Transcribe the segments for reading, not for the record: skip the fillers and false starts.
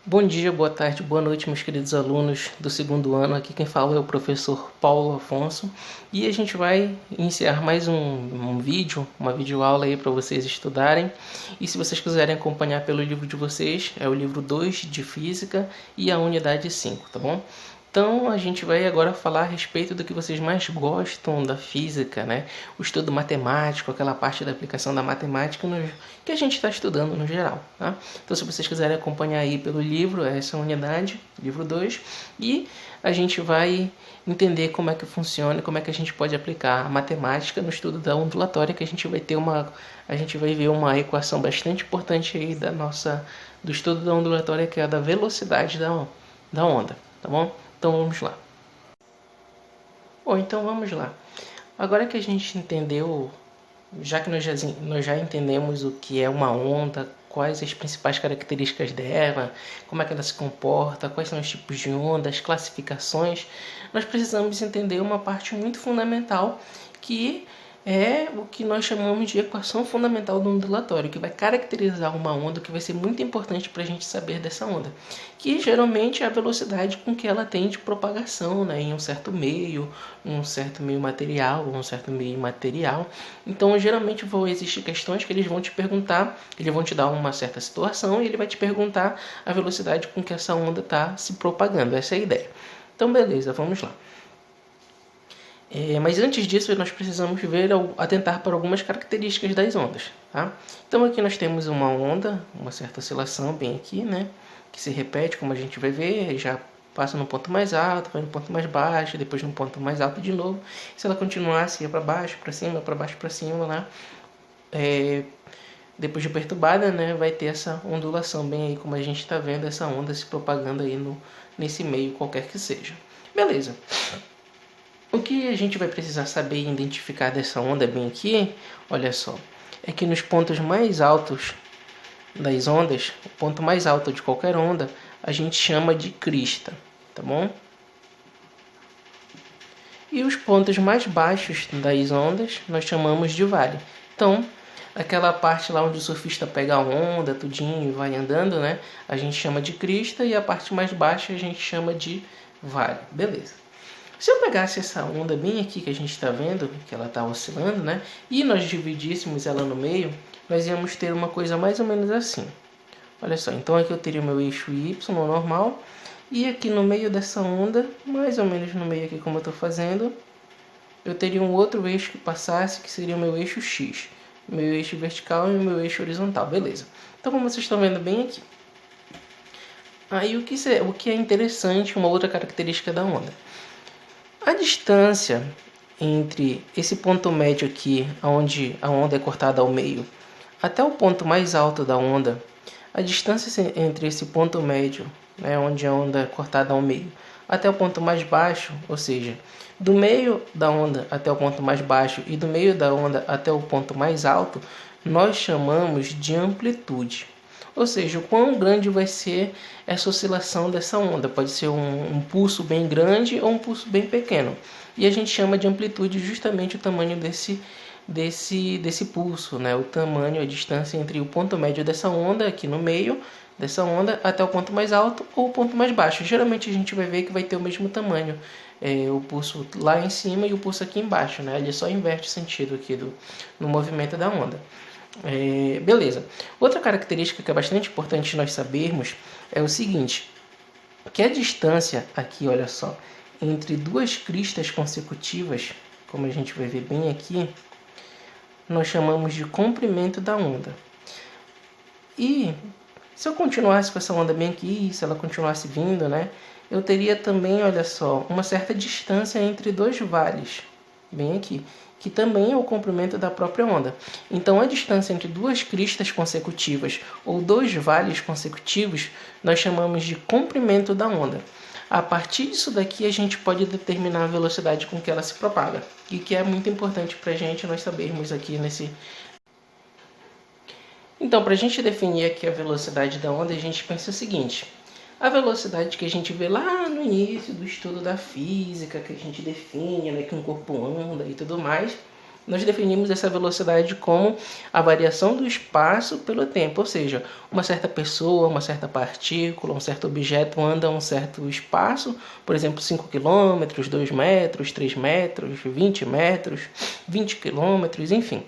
Bom dia, boa tarde, boa noite, meus queridos alunos do segundo ano. Aqui quem fala é o professor Paulo Afonso e a gente vai iniciar mais um vídeo, uma videoaula aí para vocês estudarem. E se vocês quiserem acompanhar pelo livro de vocês, é o livro 2 de Física e a unidade 5, tá bom? Então a gente vai agora falar a respeito do que vocês mais gostam da física, né? O estudo matemático, aquela parte da aplicação da matemática que a gente está estudando no geral, tá? Então se vocês quiserem acompanhar aí pelo livro, essa unidade, livro 2, e a gente vai entender como é que funciona e como é que a gente pode aplicar a matemática no estudo da ondulatória, que a gente vai ver uma equação bastante importante aí do estudo da ondulatória, que é a da velocidade da onda, tá bom? Então vamos lá. Bom, então vamos lá. Agora que a gente entendeu, já que nós já entendemos o que é uma onda, quais as principais características dela, como é que ela se comporta, quais são os tipos de ondas, classificações, nós precisamos entender uma parte muito fundamental que é o que nós chamamos de equação fundamental do ondulatório, que vai caracterizar uma onda, que vai ser muito importante para a gente saber dessa onda, que geralmente é a velocidade com que ela tem de propagação, né, em um certo meio material, um certo meio imaterial. Então, geralmente vão existir questões que eles vão te perguntar, eles vão te dar uma certa situação e ele vai te perguntar a velocidade com que essa onda está se propagando. Essa é a ideia. Então, beleza, vamos lá. Mas antes disso, nós precisamos atentar para algumas características das ondas. Tá? Então aqui nós temos uma onda, uma certa oscilação bem aqui, né? Que se repete, como a gente vai ver, já passa no ponto mais alto, vai no ponto mais baixo, depois no ponto mais alto de novo. Se ela continuasse, ia para baixo, para cima, para baixo, para cima, né? Depois de perturbada, né? Vai ter essa ondulação bem aí, como a gente está vendo, essa onda se propagando aí nesse meio qualquer que seja. Beleza. O que a gente vai precisar saber e identificar dessa onda bem aqui, olha só, é que nos pontos mais altos das ondas, o ponto mais alto de qualquer onda, a gente chama de crista, tá bom? E os pontos mais baixos das ondas nós chamamos de vale. Então, aquela parte lá onde o surfista pega a onda, tudinho e vai andando, né? A gente chama de crista e a parte mais baixa a gente chama de vale, beleza. Se eu pegasse essa onda bem aqui que a gente está vendo, que ela está oscilando, né? E nós dividíssemos ela no meio, nós íamos ter uma coisa mais ou menos assim. Olha só, então aqui eu teria o meu eixo Y normal. E aqui no meio dessa onda, mais ou menos no meio aqui como eu estou fazendo, eu teria um outro eixo que passasse, que seria o meu eixo X. Meu eixo vertical e o meu eixo horizontal, beleza. Então como vocês estão vendo bem aqui. Aí o que é interessante, uma outra característica da onda. A distância entre esse ponto médio aqui, onde a onda é cortada ao meio, até o ponto mais alto da onda, a distância entre esse ponto médio, né, onde a onda é cortada ao meio, até o ponto mais baixo, ou seja, do meio da onda até o ponto mais baixo e do meio da onda até o ponto mais alto, nós chamamos de amplitude. Ou seja, o quão grande vai ser essa oscilação dessa onda. Pode ser um pulso bem grande ou um pulso bem pequeno. E a gente chama de amplitude justamente o tamanho desse pulso, né? O tamanho, a distância entre o ponto médio dessa onda, aqui no meio dessa onda, até o ponto mais alto ou o ponto mais baixo. Geralmente a gente vai ver que vai ter o mesmo tamanho. O pulso lá em cima e o pulso aqui embaixo, né? Ele só inverte o sentido aqui no movimento da onda. Beleza. Outra característica que é bastante importante nós sabermos é o seguinte, que a distância aqui, olha só, entre duas cristas consecutivas, como a gente vai ver bem aqui, nós chamamos de comprimento da onda. E se eu continuasse com essa onda bem aqui, se ela continuasse vindo, né, eu teria também, olha só, uma certa distância entre dois vales, bem aqui, que também é o comprimento da própria onda. Então, a distância entre duas cristas consecutivas ou dois vales consecutivos, nós chamamos de comprimento da onda. A partir disso daqui, a gente pode determinar a velocidade com que ela se propaga, e que é muito importante para a gente nós sabermos aqui nesse... Então, para a gente definir aqui a velocidade da onda, a gente pensa o seguinte... A velocidade que a gente vê lá no início do estudo da física, que a gente define, né, que um corpo anda e tudo mais, nós definimos essa velocidade como a variação do espaço pelo tempo, ou seja, uma certa pessoa, uma certa partícula, um certo objeto anda a um certo espaço, por exemplo, 5 km, 2 metros, 3 metros, 20 metros, 20 km, enfim.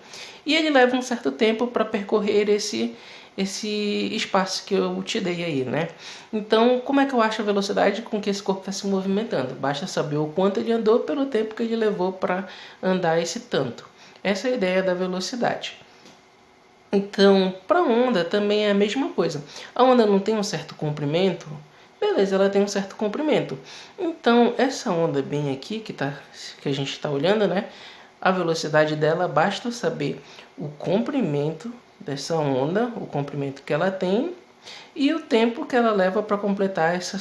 E ele leva um certo tempo para percorrer esse espaço que eu te dei aí, né? Então, como é que eu acho a velocidade com que esse corpo está se movimentando? Basta saber o quanto ele andou pelo tempo que ele levou para andar esse tanto. Essa é a ideia da velocidade. Então, para a onda também é a mesma coisa. A onda não tem um certo comprimento? Beleza, ela tem um certo comprimento. Então, essa onda bem aqui que a gente está olhando, né? A velocidade dela, basta saber o comprimento dessa onda, o comprimento que ela tem e o tempo que ela leva para completar esse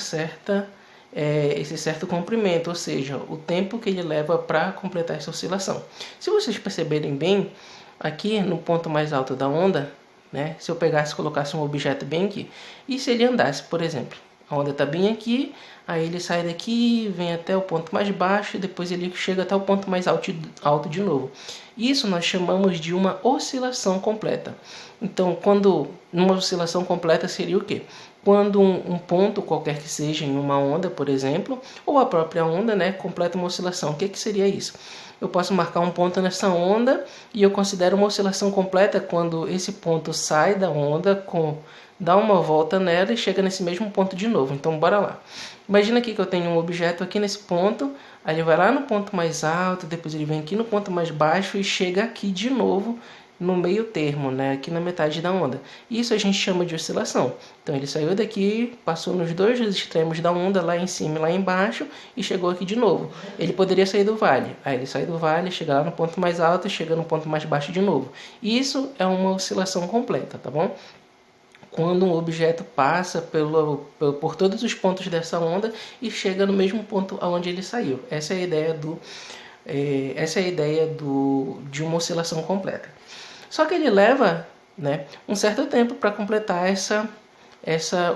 certo comprimento, ou seja, o tempo que ele leva para completar essa oscilação. Se vocês perceberem bem, aqui no ponto mais alto da onda, né, se eu pegasse e colocasse um objeto bem aqui, e se ele andasse, por exemplo, a onda está bem aqui, aí ele sai daqui, vem até o ponto mais baixo, e depois ele chega até o ponto mais alto de novo. Isso nós chamamos de uma oscilação completa. Então, uma oscilação completa seria o quê? Quando um ponto qualquer que seja em uma onda, por exemplo, ou a própria onda, né, completa uma oscilação. O que seria isso? Eu posso marcar um ponto nessa onda e eu considero uma oscilação completa quando esse ponto sai da onda, dá uma volta nela e chega nesse mesmo ponto de novo. Então, bora lá. Imagina aqui que eu tenho um objeto aqui nesse ponto, aí ele vai lá no ponto mais alto, depois ele vem aqui no ponto mais baixo e chega aqui de novo no meio termo, né, aqui na metade da onda. Isso a gente chama de oscilação. Então ele saiu daqui, passou nos dois extremos da onda, lá em cima e lá embaixo, e chegou aqui de novo. Ele poderia sair do vale. Aí ele sai do vale, chega lá no ponto mais alto e chega no ponto mais baixo de novo. Isso é uma oscilação completa, tá bom? Quando um objeto passa por todos os pontos dessa onda e chega no mesmo ponto aonde ele saiu. Essa é a ideia de uma oscilação completa. Só que ele leva, né, um certo tempo para completar essa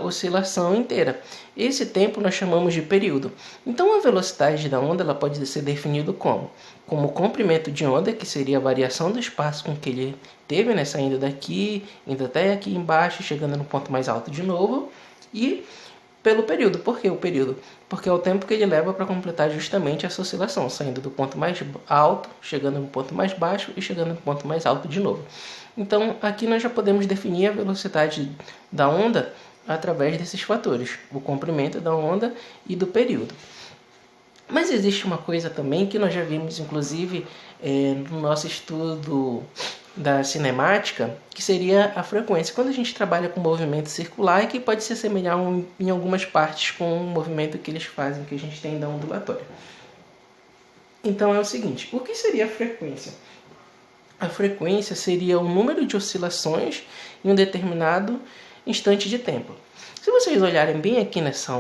oscilação inteira. Esse tempo nós chamamos de período. Então a velocidade da onda ela pode ser definida como o comprimento de onda, que seria a variação do espaço com que ele teve, né, saindo daqui, indo até aqui embaixo, chegando no ponto mais alto de novo, e pelo período. Por que o período? Porque é o tempo que ele leva para completar justamente essa oscilação, saindo do ponto mais alto, chegando no ponto mais baixo e chegando no ponto mais alto de novo. Então, aqui nós já podemos definir a velocidade da onda através desses fatores, o comprimento da onda e do período. Mas existe uma coisa também que nós já vimos, inclusive, no nosso estudo da cinemática, que seria a frequência. Quando a gente trabalha com movimento circular, e que pode se assemelhar em algumas partes com o movimento que eles fazem, que a gente tem da ondulatória. Então é o seguinte, o que seria a frequência? A frequência seria o número de oscilações em um determinado instante de tempo. Se vocês olharem bem aqui nessa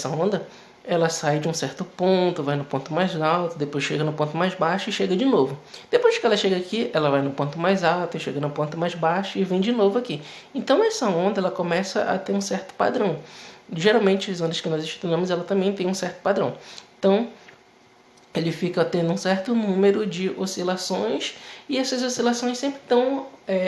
onda, ela sai de um certo ponto, vai no ponto mais alto, depois chega no ponto mais baixo e chega de novo. Depois que ela chega aqui, ela vai no ponto mais alto, chega no ponto mais baixo e vem de novo aqui. Então essa onda ela começa a ter um certo padrão. Geralmente as ondas que nós estudamos ela também tem um certo padrão. Então ele fica tendo um certo número de oscilações e essas oscilações sempre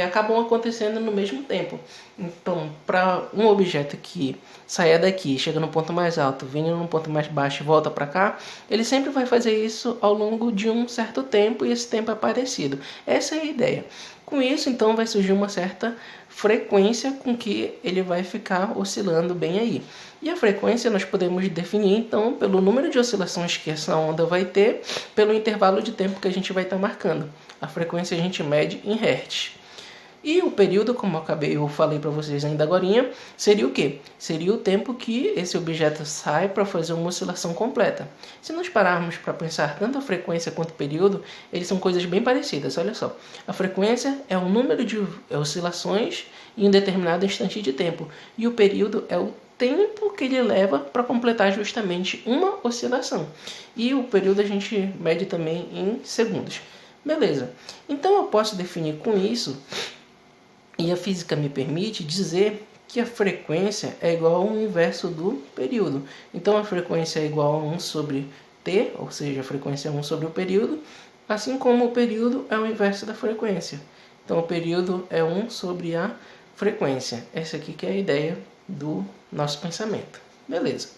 acabam acontecendo no mesmo tempo. Então, para um objeto que saia daqui, chega no ponto mais alto, vem no ponto mais baixo e volta para cá, ele sempre vai fazer isso ao longo de um certo tempo e esse tempo é parecido. Essa é a ideia. Com isso, então, vai surgir uma certa frequência com que ele vai ficar oscilando bem aí. E a frequência nós podemos definir, então, pelo número de oscilações que essa onda vai ter, pelo intervalo de tempo que a gente vai estar marcando. A frequência a gente mede em Hertz. E o período, como eu falei para vocês ainda agorinha, seria o quê? Seria o tempo que esse objeto sai para fazer uma oscilação completa. Se nós pararmos para pensar tanto a frequência quanto o período, eles são coisas bem parecidas, olha só. A frequência é o número de oscilações em um determinado instante de tempo. E o período é o tempo que ele leva para completar justamente uma oscilação. E o período a gente mede também em segundos. Beleza. Então eu posso definir com isso, e a física me permite dizer que a frequência é igual ao inverso do período. Então a frequência é igual a 1 sobre t, ou seja, a frequência é 1 sobre o período. assim como o período é o inverso da frequência. Então o período é 1 sobre a frequência. Essa aqui que é a ideia do nosso pensamento. Beleza.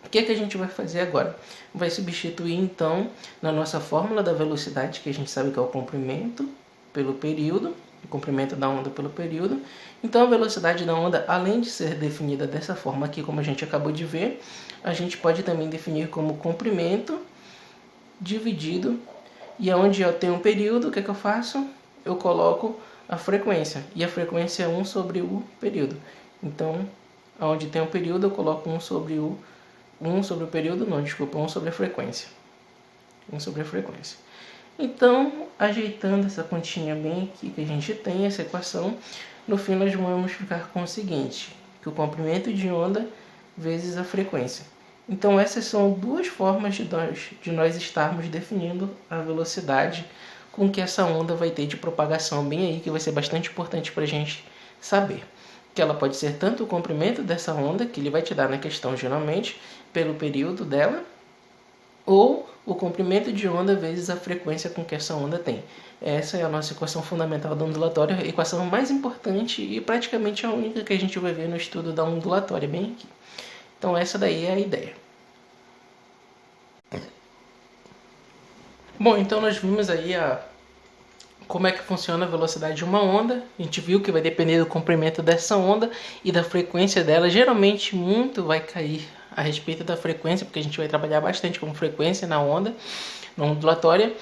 O que é que a gente vai fazer agora? Vai substituir então na nossa fórmula da velocidade, que a gente sabe que é o comprimento pelo período, o comprimento da onda pelo período. Então a velocidade da onda, além de ser definida dessa forma aqui, como a gente acabou de ver, a gente pode também definir como comprimento dividido, e onde eu tenho um período, o que é que eu faço? Eu coloco a frequência, e a frequência é 1 sobre o período. Então, onde tem um período, eu coloco 1 sobre o período, não, desculpa, 1 sobre a frequência. 1 sobre a frequência. Então, ajeitando essa continha bem aqui que a gente tem, essa equação, no fim nós vamos ficar com o seguinte, que o comprimento de onda vezes a frequência. Então essas são duas formas de nós estarmos definindo a velocidade com que essa onda vai ter de propagação bem aí, que vai ser bastante importante para a gente saber. Que ela pode ser tanto o comprimento dessa onda, que ele vai te dar na questão geralmente, pelo período dela, ou o comprimento de onda vezes a frequência com que essa onda tem. Essa é a nossa equação fundamental da ondulatória, a equação mais importante e praticamente a única que a gente vai ver no estudo da ondulatória, bem aqui. Então essa daí é a ideia. Bom, então nós vimos aí como é que funciona a velocidade de uma onda. A gente viu que vai depender do comprimento dessa onda e da frequência dela. Geralmente muito vai cair a respeito da frequência, porque a gente vai trabalhar bastante com frequência na onda, na ondulatória.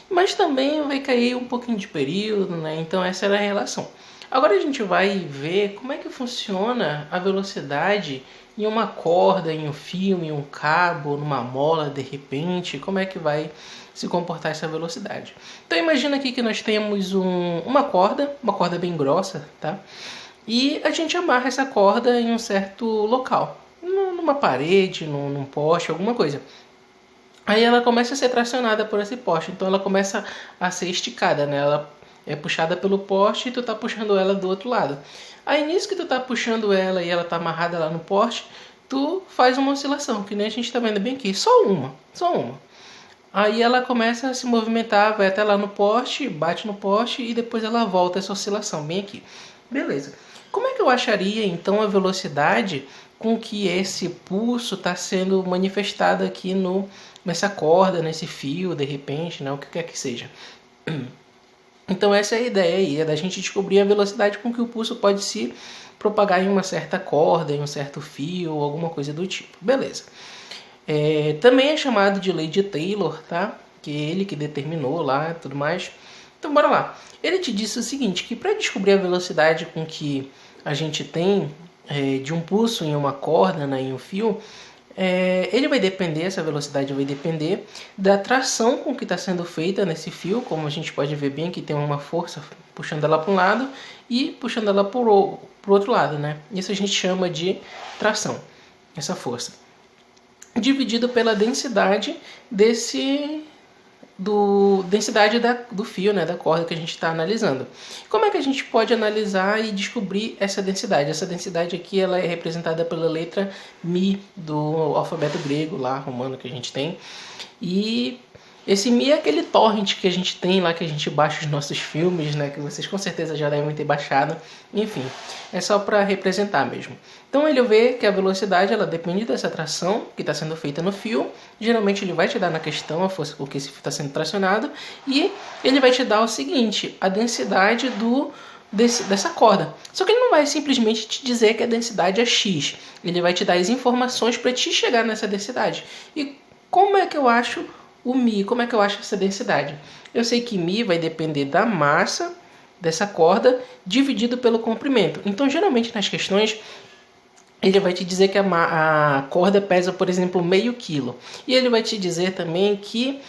Mas também vai cair um pouquinho de período, né? Então essa era a relação. Agora a gente vai ver como é que funciona a velocidade em uma corda, em um fio, em um cabo, numa mola, de repente. Como é que vai se comportar essa velocidade? Então imagina aqui que nós temos uma corda bem grossa, tá? E a gente amarra essa corda em um certo local, numa parede, num poste, alguma coisa. Aí ela começa a ser tracionada por esse poste, então ela começa a ser esticada, né? Ela é puxada pelo poste e tu tá puxando ela do outro lado. Aí nisso que tu tá puxando ela e ela tá amarrada lá no poste, tu faz uma oscilação, que nem a gente tá vendo bem aqui, só uma. Aí ela começa a se movimentar, vai até lá no poste, bate no poste e depois ela volta essa oscilação, bem aqui. Beleza. Como é que eu acharia então a velocidade com que esse pulso está sendo manifestado aqui nessa corda, nesse fio, de repente, né? O que quer que seja. Então essa é a ideia aí, é da gente descobrir a velocidade com que o pulso pode se propagar em uma certa corda, em um certo fio, ou alguma coisa do tipo. Beleza. Também é chamado de lei de Taylor, tá? Que é ele que determinou lá e tudo mais. Então bora lá. Ele te disse o seguinte, que para descobrir a velocidade com que a gente tem de um pulso em uma corda, né, em um fio, essa velocidade vai depender da tração com que está sendo feita nesse fio, como a gente pode ver bem aqui, tem uma força puxando ela para um lado e puxando ela para o outro lado, né? Isso a gente chama de tração, essa força. Dividido pela densidade do fio, né, da corda que a gente está analisando. Como é que a gente pode analisar e descobrir essa densidade? Essa densidade aqui ela é representada pela letra Mi do alfabeto grego lá, romano que a gente tem. E esse Mi é aquele torrent que a gente tem lá, que a gente baixa os nossos filmes, né, que vocês com certeza já devem ter baixado. Enfim, é só para representar mesmo. Então ele vê que a velocidade ela depende dessa tração que está sendo feita no fio. Geralmente ele vai te dar na questão a força com que esse fio está sendo tracionado. E ele vai te dar o seguinte, a densidade dessa corda. Só que ele não vai simplesmente te dizer que a densidade é X. Ele vai te dar as informações para te chegar nessa densidade. E como é que eu acho o Mi? Como é que eu acho essa densidade? Eu sei que Mi vai depender da massa dessa corda dividido pelo comprimento. Então geralmente nas questões ele vai te dizer que a corda pesa, por exemplo, meio quilo. E ele vai te dizer também que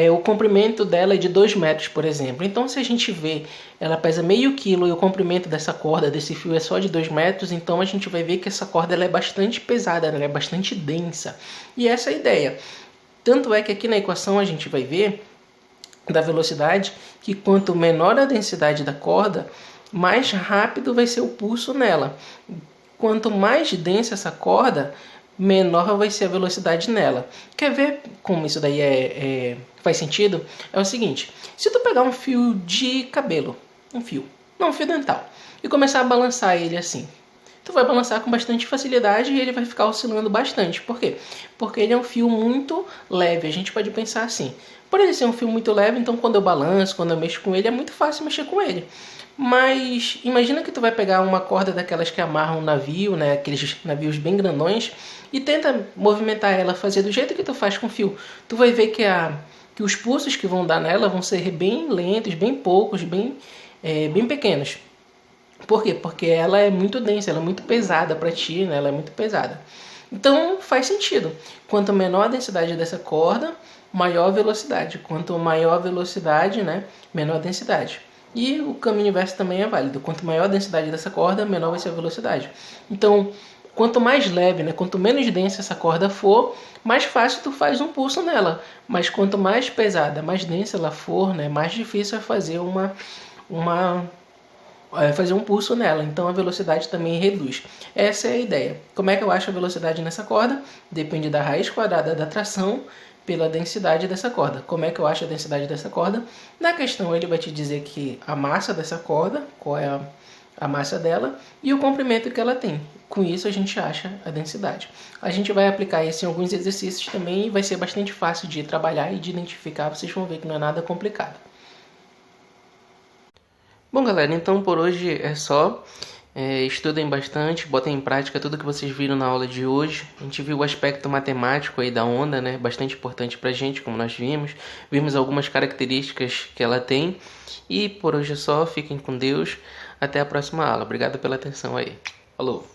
o comprimento dela é de 2 metros, por exemplo. Então, se a gente vê, ela pesa meio quilo e o comprimento dessa corda, desse fio, é só de 2 metros, então a gente vai ver que essa corda ela é bastante pesada, ela é bastante densa. E essa é a ideia. Tanto é que aqui na equação a gente vai ver da velocidade que quanto menor a densidade da corda, mais rápido vai ser o pulso nela. Quanto mais densa essa corda, menor vai ser a velocidade nela. Quer ver como isso daí faz sentido? É o seguinte, se tu pegar um fio de cabelo, um fio dental, e começar a balançar ele assim, tu vai balançar com bastante facilidade e ele vai ficar oscilando bastante. Por quê? Porque ele é um fio muito leve. A gente pode pensar assim, por ele ser um fio muito leve, então quando eu balanço, quando eu mexo com ele, é muito fácil mexer com ele. Mas imagina que tu vai pegar uma corda daquelas que amarram um navio, né, aqueles navios bem grandões, e tenta movimentar ela, fazer do jeito que tu faz com fio. Tu vai ver que os pulsos que vão dar nela vão ser bem lentos, bem poucos, bem pequenos. Por quê? Porque ela é muito densa, ela é muito pesada para ti, né? Ela é muito pesada. Então faz sentido. Quanto menor a densidade dessa corda, maior a velocidade. Quanto maior a velocidade, né, menor a densidade. E o caminho inverso também é válido. Quanto maior a densidade dessa corda, menor vai ser a velocidade. Então, quanto mais leve, né, quanto menos densa essa corda for, mais fácil tu faz um pulso nela. Mas quanto mais pesada, mais densa ela for, né, mais difícil é fazer fazer um pulso nela, então a velocidade também reduz. Essa é a ideia. Como é que eu acho a velocidade nessa corda? Depende da raiz quadrada da tração pela densidade dessa corda. Como é que eu acho a densidade dessa corda? Na questão ele vai te dizer que a massa dessa corda, qual é a massa dela e o comprimento que ela tem. Com isso a gente acha a densidade. A gente vai aplicar isso em alguns exercícios também e vai ser bastante fácil de trabalhar e de identificar. Vocês vão ver que não é nada complicado. Bom, galera, então por hoje é só. Estudem bastante, botem em prática tudo que vocês viram na aula de hoje. A gente viu o aspecto matemático aí da onda, né? Bastante importante pra gente, como nós vimos. Vimos algumas características que ela tem. E por hoje é só. Fiquem com Deus. Até a próxima aula. Obrigado pela atenção aí. Falou!